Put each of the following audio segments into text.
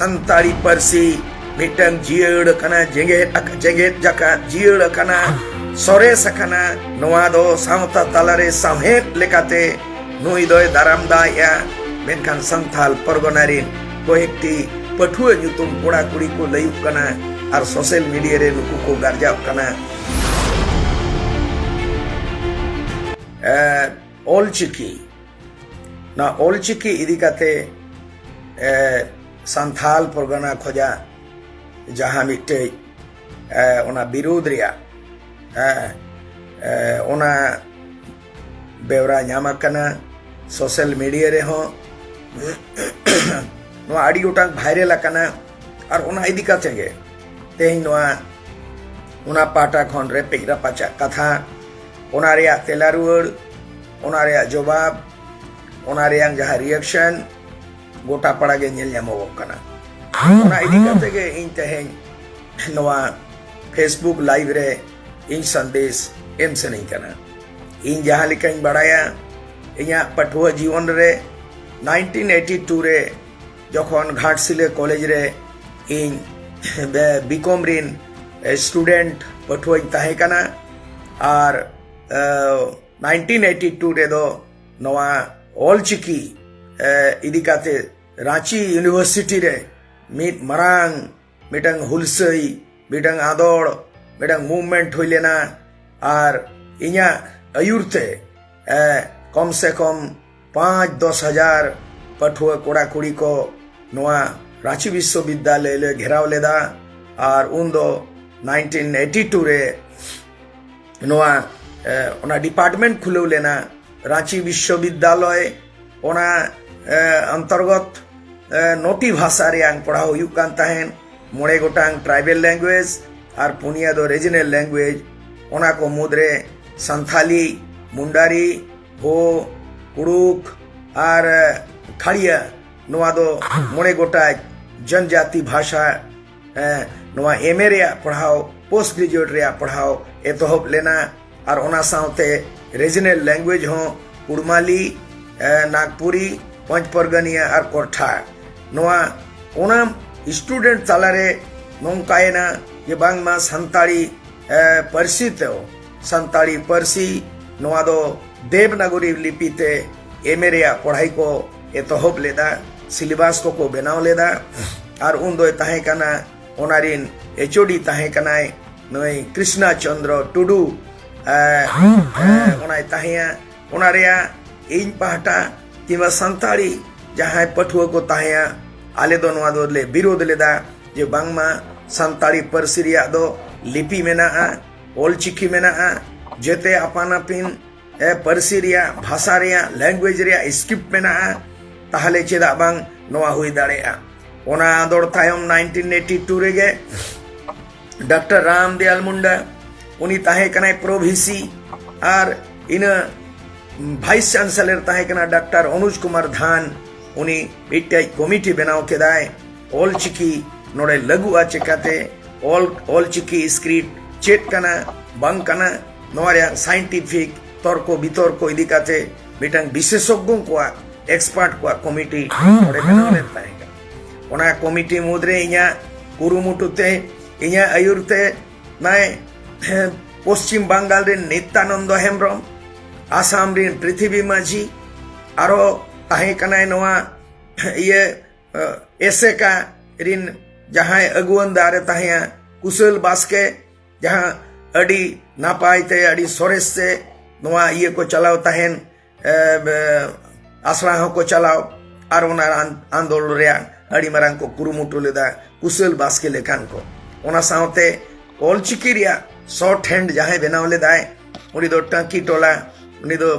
संताड़ी परसी मिटंग जियड़ कना जेगेत जाका जियड़ कना सरेस कना नोआ दो सावता तालारे सावहेद लेकाते नुई दोय दाराम दाया मेनखान संथाल परगनारिन कोएकटी पठुआ nyutum कोड़ा कुड़ी को लयुक कना और सोशल मीडिया रे नुकु को गारजाव कना ओलचिकी ना ओलचिकी इदी काते संथाल परगना खोजा जहाँ मिट्टे ओना विरोध रिया ओना बेवरा ᱧᱟᱢ ᱠᱟᱱᱟ सोशल मीडिया रे हो नोआ आड़ी गोटांग भाइरल आकाना और ओना इदी काते गे तेहिं नोआ ओना पाटा खन रे पेगरा पाचा कथा ओना रेया तेला रुवाड़ ओना रेया जवाब ओना रेयां जहाँ रिएक्शन गोटा पड़ा गे नेल ᱧᱟᱢᱚᱜ ᱠᱟᱱᱟ ओना इदी काते गे इन तेहें नोआ फेसबुक लाइव रे इन संदेश एम से नहीं करना इन जहाँ लिखा बड़ाया इया पठुआ जीवन रे 1982 रे जखन घाटशिले कॉलेज रे इन बीकॉम रिन स्टूडेंट पठुआ ताहे कना और 1982 रे दो नवा ओलचिकी इदी काते रांची यूनिवर्सिटी रे मिट मरांग मिटंग हुलसई मिटंग आदोड़ मिटंग मूवमेंट हुई लेना और इया अयुरते कम से कम 5-10 हजार पठुआ कोड़ा कुड़ी को नोआ रांची विश्वविद्यालय ले घेराव लेदा और उन दो 1982 रे नोआ ओना डिपार्टमेंट खुले लेना रांची विश्वविद्यालय ओना अंतर्गत नोटी भाषा रे पढ़ा हुयुक कान ताहेन 9 गोटांग ट्राइबल लैंग्वेज और पुनिया दो रीजनल लैंग्वेज ओना को मुद्रे संथाली मुंडारी हो कुड़ुक और खड़िया नोआ दो 9 गोटा जनजाति भाषा नोआ एमए रे पढ़ाओ पोस्ट ग्रेजुएट रे पढ़ाओ एतहब लेना और ओना साउते रीजनल लैंग्वेज हो कुड़माली नागपुरी पंचपरगनिया और कोठा नोआ ओना स्टूडेंट तालारे नोंकायना ये बांगमा संताड़ी परसी तो संताड़ी परसी नोआ दो देवनागरी लिपि ते एमए रे पढ़ाई को एतहब लेदा सिलेबस को बनाव लेदा और उन दो ताहे कना ओनारिन एचओडी ताहे कनाय नोय कृष्णा चंद्र टुडू ओनाय ताहेया ओनारिया इन पहाटा किंवा संताड़ी जहाँ पठुआ को ताहेया आले दो नोआ दो ले विरोध लेदा जे बांगमा संताड़ी परसी रिया दो लिपि मेना ओलचिकी मेना जेते अपान अपिन परसी रिया भाषा रिया लैंग्वेज रिया स्क्रिप्ट मेना ताहले चेदा बांग नोआ हुई दाड़ेया ओना आदोड़ तायम 1982 रेगे डॉक्टर रामदयाल मुंडा उनी ताहे कनाय प्रोभिसी और इन वाइस चांसलर ताहे कना डॉक्टर अनुज कुमार धान उनी मिट्टे कमिटी बनाव केदाय ओलचिकी नोड़े लगु चेकाते ओलचिकी स्क्रिप्ट चेक कना बांग कना नोया साइंटिफिक तर्क बितर्क इदी काते मिटंग विशेषज्ञ को एक्सपर्ट को कमिटी नोड़े बनाव लेता है ओना कमिटी मुद्रे इया कुरुमुटुते इया अयुरते नाय पश्चिम बंगाल रे नित्यानंद हेम्ब्रम आसाम रे पृथ्वी माझी आरो ताहे कनाय नोआ ये एसेका रिन जहाँ अगुवन दारे ताहे कुशल बास्के जहाँ अड़ी नापाय ते अड़ी सोरेस से नोआ ये को चलाव ताहेन आसरा को चलाव और ओना आंदोलन रे अड़ी मारांग को कुरुमुटु लेदा कुशल बास्के लेखान को ओना सावते ओलचिकी रिया शॉर्ट हैंड जहाँ बनाव लेदाय उनी दो टांकी टोला उनी दो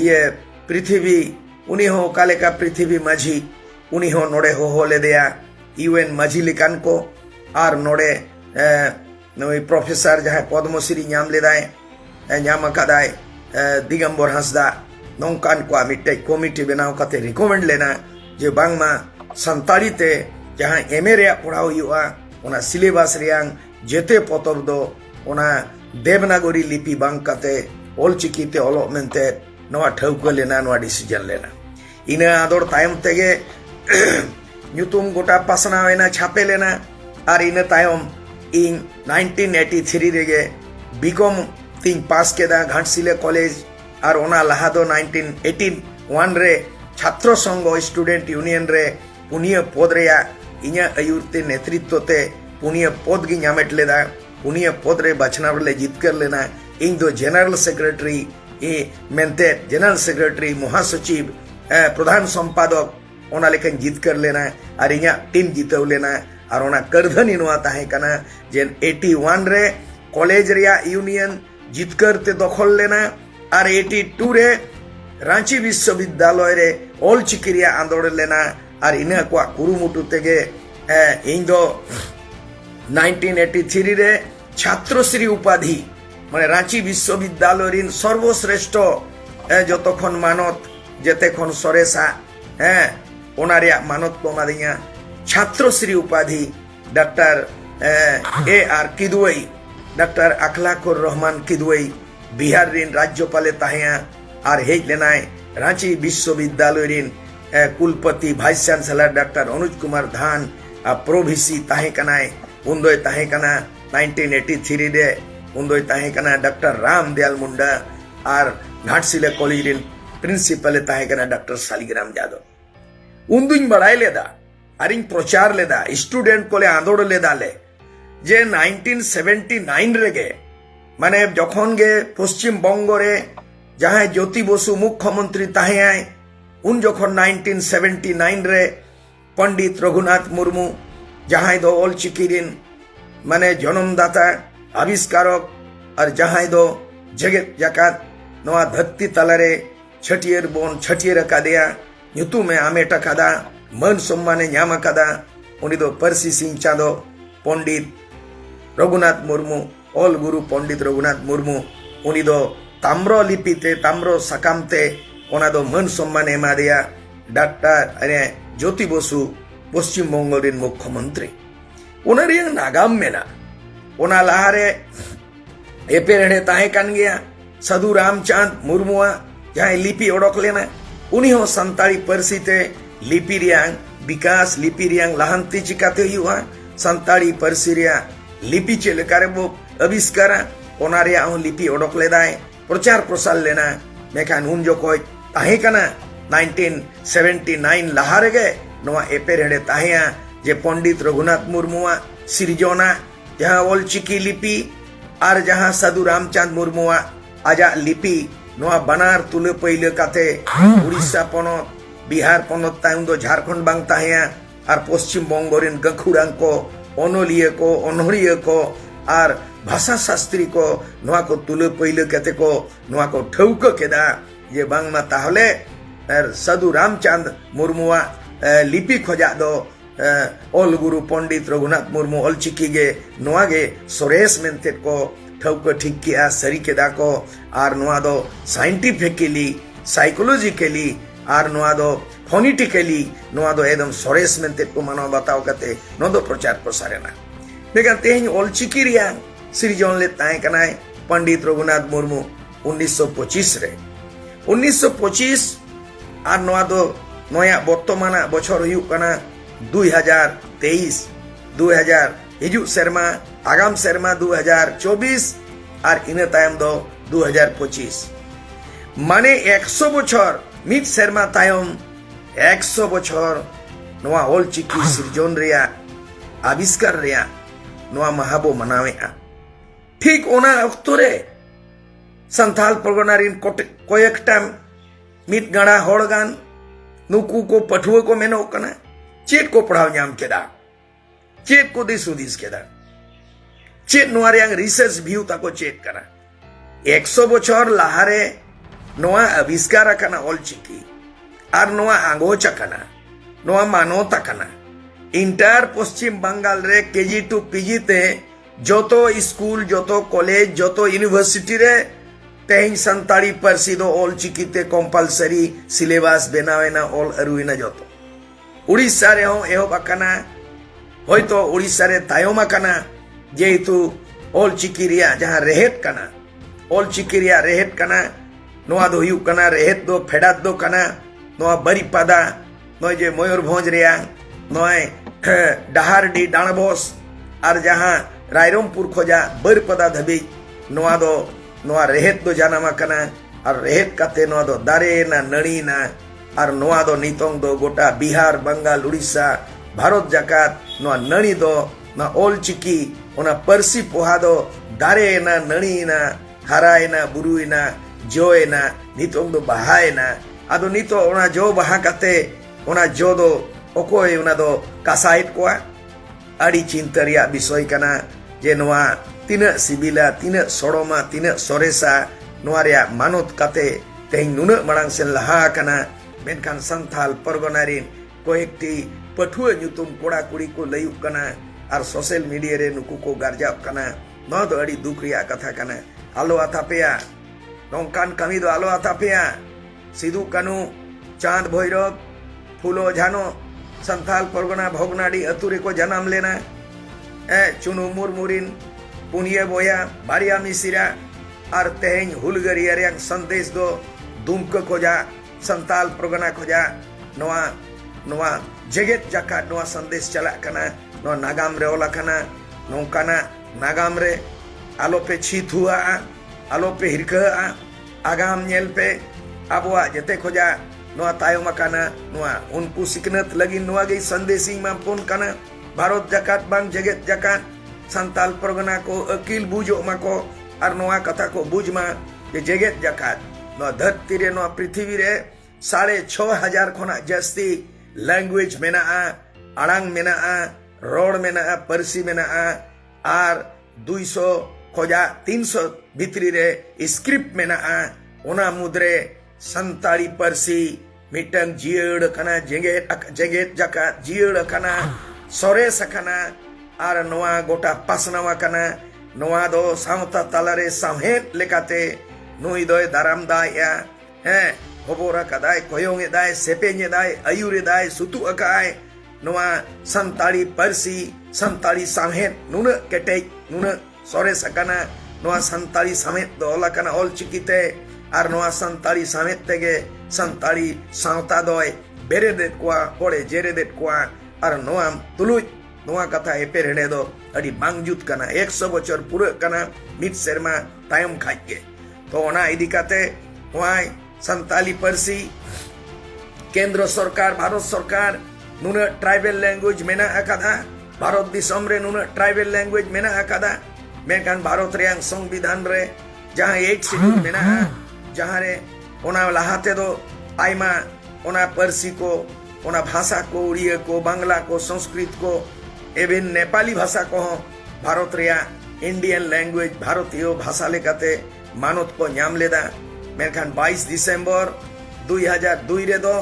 ये पृथ्वी उनी हो काले का पृथ्वी माझी उनी हो नोड़े हो ले दिया यूएन माझी लिकान को और नोड़े नोई प्रोफेसर जहाँ पद्मश्री नाम लेदाय नाम कदाय दिगंबर हंसदा नौकान को मिट्टे कमिटी बनाव कते रिकमेंड लेना जे बांगमा संताड़ी ते जहाँ एमए रे पढ़ाव हुआ ओना सिलेबस रियांग जेते पतब दो ओना देवनागरी लिपि बांग कते ओलचिकी ते ओलोग मेनते नोआ ठौका लेना नोआ डिसीजन लेना इना आदोड़ तायम तेगे nyutum gota pasnawena chapelena ar ina tayom in 1983 rege BCom ting pass keda Ghansile College ar ona laha do 1981 re छात्र संघ स्टूडेंट यूनियन रे पुनिया पद रेया इन्या अयुरते नेतृत्व ते पुनिया पद गी ᱧᱟᱢᱮᱴ लेदा पुनिया पद रे बाछनाव ले जितकर लेना इन दो जनरल सेक्रेटरी ए मेंते जनरल सेक्रेटरी महासचिव प्रधान संपादक ओना लेकन जितकर लेना और इन्या टीम जितव लेना और ओना करधनी नोआ ताहे कना जेन 81 रे कॉलेज रेया यूनियन जितकर ते दखल लेना और 82 रे रांची विश्वविद्यालय रे ऑल चिकिरिया आंदोलन लेना और इना को कुरुमुटु तेगे इन दो 1983 रे छात्रश्री उपाधि माने रांची विश्वविद्यालय रिन सर्वश्रेष्ठ जतखन मानत जेतेखन सरेसा ओना रे मानत को मादिया छात्रश्री उपाधि doctor AR Kidwai doctor Akhlaqur Rahman Kidwai Bihar रिन राज्यपाले ताहिया और हेज लेनाय रांची विश्वविद्यालय रिन कुलपति vice chancellor doctor Anuj Kumar Dhan प्रोभिसी ताहे कनाय उन्दोय ताहे कना 1983 रे उन्दोय ताहे कना डॉक्टर राम दयाल मुंडा और घाटशिला कॉलेज रिन प्रिंसिपल ताहे कना डॉक्टर शालिग्राम यादव उन्दुñ बड़ाई लेदा अरिñ प्रचार लेदा स्टूडेंट कोले आंदोड़ लेदा ले जे 1979 रेगे माने जखन गे पश्चिम बंग रे जहां ज्योति बसु मुख्यमंत्री ताहे आए उन जखन 1979 रे पंडित रघुनाथ मुर्मू जहां दो ऑल चिकिरिन माने जन्मदाता आविष्कारक और जहां दो जगत जकात नवा धरती तलारे छटियर बोन छटियर कादिया nyutume ameta kada man सम्माने ᱧᱟᱢ kada उनी दो परसी सिंह चादो पंडित रघुनाथ मुर्मू ऑल गुरु पंडित रघुनाथ मुर्मू उनी दो ताम्र लिपिते ताम्र सकामते ओना दो मन सम्मान एमा दिया डॉक्टर अरे ज्योति बसु पश्चिम बंग रिन मुख्यमंत्री ओना रियंग नागाम मेना ओना लाहारे एपेरेडे ताहे कान गया साधु रामचंद मुर्मुआ जहां लिपि ओडक लेना उनी हो संताली परसीते लिपि रियांग विकास लिपि रियांग लाहंती चिकाते हुआ संताली परसी रिया लिपि चेलकारे वो आविष्कारा ओना रिया लिपि ओडक लेदाय प्रचार प्रसार लेना मेखान उन जो कोई ताहे कना 1979 लाहारे गे नोआ एपेरेडे ताहेया जे पंडित रघुनाथ मुर्मुआ सिरजोना जहां ऑल चिकी लिपि और जहां साधु रामचंद मुर्मुआ आजा लिपि नोआ बनार तुले पहिले काते उड़ीसा पनत बिहार पनत तायुं दो झारखंड बांग ताहेया और पश्चिम बंग रिन गखुड़ां को अनलिया को अनहरिया को और भाषा शास्त्री को नोआ को तुले पहिले कते को नोआ को ठौक केदा ये बांगमा ताहले साधु रामचंद मुर्मुआ लिपि खोजा दो ऑल गुरु पंडित रघुनाथ मुर्मू ऑल चिकी गे नोआ गे सोरेस मेंते को ठौक ठीक किया सरी केदा को और नोआ दो साइंटिफिकली साइकोलॉजिकली और नोआ दो फोनेटिकली नोआ दो एकदम सोरेस मेंते को मानो बताओ कते नो दो प्रचार प्रसारेना लेकिन तेहन ऑल चिकी रिया सृजन ले ताए कनाय पंडित रघुनाथ मुर्मू 1925 रे 1925 और नोआ दो नया वर्तमान बछर हुयु कना 2023 2000 हिजु शर्मा आगाम शर्मा 2024 और इन तायम दो 2025 माने 100 बछर मिद शर्मा तायम 100 बछर नोआ ऑल चिकी सृजन रिया आविष्कार रिया नोआ महाबो मनावेआ ठीक ओना अक्तरे संथाल परगना रिन कोयेकटा मिद गणा होड़गान नुकु को पठुआ को मेनो कना चेत को पढ़ाव ᱧᱟᱢ केदा चेत को दिस उदिस केदा चेत नोआ रियांग रिसर्च व्यू ताको चेत कना 100 बछर लाहारे नोआ आविष्कार कना ऑल चिकी और नोआ आंगोचा कना नोआ मानोता कना इंटर पश्चिम बंगाल रे केजी टू पीजी ते जोतो स्कूल जोतो कॉलेज जोतो यूनिवर्सिटी रे तेहिं संताड़ी परसी दो ऑल चिकी ते कंपलसरी सिलेबस बनावेना ऑल अरुइना जोतो उड़ीसा रे हो एहो बकना होयतो उड़ीसा रे तायम कना जेतु ऑल चिकी रिया जहां रेहेट कना ऑल चिकी रिया रेहेट कना नोआ दो हुयु कना रेहेट दो फेडात दो कना नोआ बरिपादा नो जे मयूरभंज रिया नॉय डहारडी डाणबोस और जहां रायरमपुर खोजा बरपदा धबी नोआ दो नोआ रेहेत दो जानामा कना और रेहेत काते नोआ दो दारे ना नड़ी ना और नोआ दो नितोंग दो गोटा बिहार बंगाल उड़ीसा भारत जाकात नोआ नड़ी दो ना ओल चिकी ओना परसी पोहा दो दारे ना नड़ी ना हराए ना बुरुई ना जोए ना नितोंग दो बहाए ना आदो नितो ओना जो बहा काते ओना जो दो ओकोय ओना दो कासाइट कोआ आड़ी चिंतरिया विषय कना जे नोआ तीना सिबिला तीना सोड़ोमा तीना सोरेसा नोआ रेया मानत काते तेहिं नुना मांग सेन लहा कना मेनखान संथाल परगनारिन कयेकटी पठुआ ᱧᱩᱛᱩᱢ कोड़ा कुड़ी को लयुग कना और सोशल मीडिया रे नुकु को गारजाव कना नोआ दो आड़ी दुख रेया कथा कना आलो आतापेया नोंकान कमी दो आलो आतापेया सिदु कानू चांद भैरव फुलो झानो संथाल परगना भोगनाडी अतु रे को जन्म लेना चुनु मुरमुरिन पुनिया बोया बारिया मिसिरा और तेहें हुलगरिया रेंग संदेश दो दुमक खोजा संताल परगना खोजा नोआ नोआ जेगेत जाका नोआ संदेश चला कना नोआ नागाम रे ओला कना नोंकाना नागाम रे आलो पे छीत हुआ आलो पे हिरका आगाम नेल पे आबुआ जते खोजा नोआ तायम काना नोआ उनको सिकनत लगी नोआ गई संदेशी मापुन काना भारत जाकात बांग जेगेत जाकात संताल परगना को अकील बुझो माको और नोआ कथा को बुझमा जे जेगेत जाकात नोआ धरती रे नोआ पृथ्वी रे 6,500 खोना जास्ती लैंग्वेज मेना आड़ांग मेना रोड मेना परसी मेना और 200 खोजा 300 भितरी रे स्क्रिप्ट मेना ओना मुद्रे संताली परसी मिटंग जियड़ कना जेगेत जाकात जियड़ कना सोरेस कना और नोआ गोटा पासनावा कना नोआ दो सावता तालारे सामहेत लेकाते नुई दोय दाराम दाया है होबोरा कदाय कोयोंगे दाय सेपेंगे दाय अयुरे दाय सुतु अकाय नोआ संताली परसी संताली सामहेत नुन केटे नुन सोरेस कना नोआ संताली सामहेत दो ओला कना ओल चिकीते और नोआ संताली सामहेत तेगे संताली सावता दोय बेरेदेत कोआ होड़े जेरेदेत कोआ और नोआ तुलुज नोआ कथा एपेरेडे दो अड़ी बांगजुत कना 100 बछर पूरा कना मिट सेरमा तायम खाइके तो ओना इदी काते होय संताली परसी केंद्र सरकार भारत सरकार नुना ट्राइबल लैंग्वेज मेना अकादा भारत दिसम रे नुना ट्राइबल लैंग्वेज मेना अकादा मेनखान भारत रेयां संविधान रे जहां 8 शेड्यूल मेना जहां रे ओना लहाते दो आइमा ओना परसी को ओना भाषा को उड़िया को बांग्ला को संस्कृत को एवं नेपाली भाषा को भारत रेया इंडियन लैंग्वेज भारतीय भाषा लेकाते मानत को नाम लेदा मेनखान 22 दिसंबर 2002 रे दो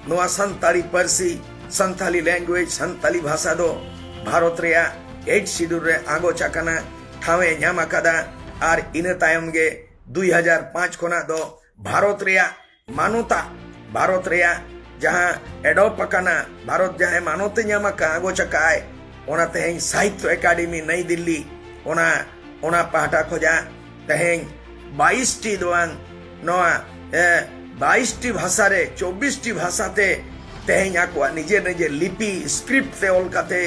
नोआ संताली परसी संताली लैंग्वेज संताली भाषा दो भारत रेया 8 शेड्यूल रे आगो चाकना ठावे नाम अकादा और इना तायम गे 2005 खोना दो भारत रेया मानोता भारत रेया जहां एडोप अकाना भारत जहां मानोते नाम अका आगो चकाय ओना तेहें साहित्य एकेडमी नई दिल्ली ओना ओना पाहटा खोजा तेहें 22 टी दोआंग नोआ 22 टी भाषा रे 24 टी भाषा ते तेहें आको निजे निजे लिपि स्क्रिप्ट ते ओलकाते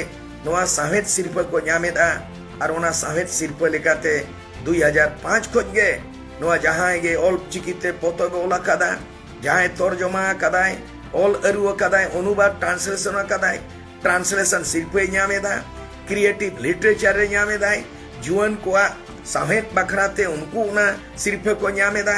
नोआ साहित्य शिल्प को नामेदा और ओना साहित्य शिल्प लेकाते 2005 खोज गे नोआ जहां गे ओल चिकीते पोतब ओला कदा जहां तर्जमा कदाय ओल अरु कदाय अनुवाद ट्रांसलेशन कदाय ट्रांसलेशन शिल्प नामेदा क्रिएटिव लिटरेचर रे नामेदा जुवन को साहित्य बखराते उनको उना शिल्प को नामेदा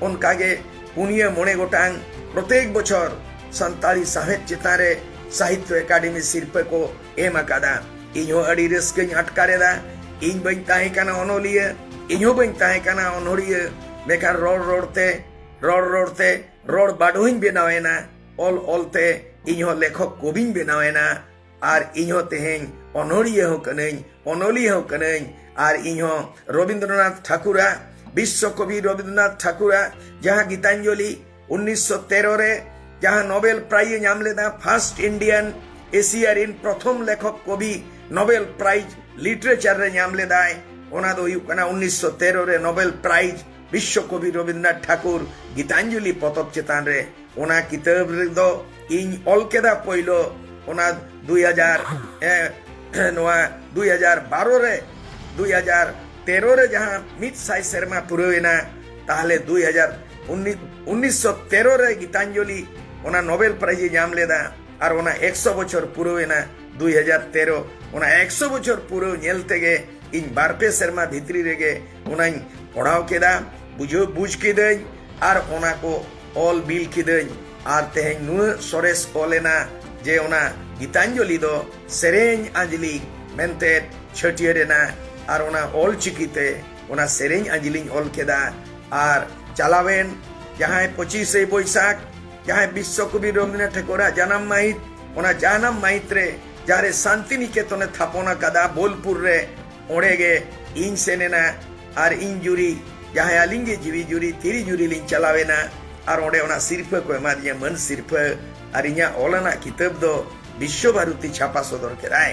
उनकागे पुनिया मोने गोटांग प्रत्येक बछर संताली साहित्य चितारे साहित्य एकेडमी शिल्प को एम अकादा इहो अड़ी रस्कኝ अटकारेदा इन बኝ ताहे काना ओनोलिया इहो बኝ ताहे काना ओनोरिया बेकार रोडते रोड बाडोइन बेनावेना ओल ओलते इहो लेखक कविñ बेनावेना और इहो तेहें ओनोरिया हो कनኝ ओनोलिया हो कनኝ और इहो रविंद्रनाथ ठाकुरा विश्व कवि रविंद्रनाथ ठाकुरा जहां गीतांजलि 1913 रे जहां नोबेल प्राइज नाम लेदा फर्स्ट इंडियन एशिया इन प्रथम लेखक कवि नोबेल प्राइज लिटरेचर रे नाम लेदाय ओना दो हुयुग कना 1913 रे नोबेल प्राइज विश्व कवि रविंद्रनाथ ठाकुर गीतांजलि पतब चेतान रे ओना किताब रे दो इन ओल केदा पइलो ona 2012 re 2013 re jahan mit sai serma puroena tahale 1913 re Gitanjali ona Nobel Prize nyam leda ar ona 100 bochor puroena 2013 ona 100 bochor puro nyel tege इन बारपे शर्मा भित्री रेगे उनाई पढ़ाव केदा बुझ किदई आर ओना को ऑल बिल किदई आर तेहें नु सोरेस ओलेना जे ओना गीतांजलि दो सेरेñ अंजलि मेंते छटियरेना आर ओना all चिकीते ओना सेरेñ Anjali all केदा are चालावेन जहां 25 बैसाख जहां विश्वकवि रवींद्रनाथ ठाकुर जन्म माहित ओना जन्म माहित रे जारे शांति निकेतन थापना कदा बोलपुर रे ओड़ेगे इन सेनेना और इन जुरी जहां आलिंगे जीवी जुरी तिरी जुरी लिंग चलावेना और ओड़े ओना सिरफा को एमा दिया मन सिरफा और इन्या ओलाना किताब दो विश्व भारती छापा सदर केराय।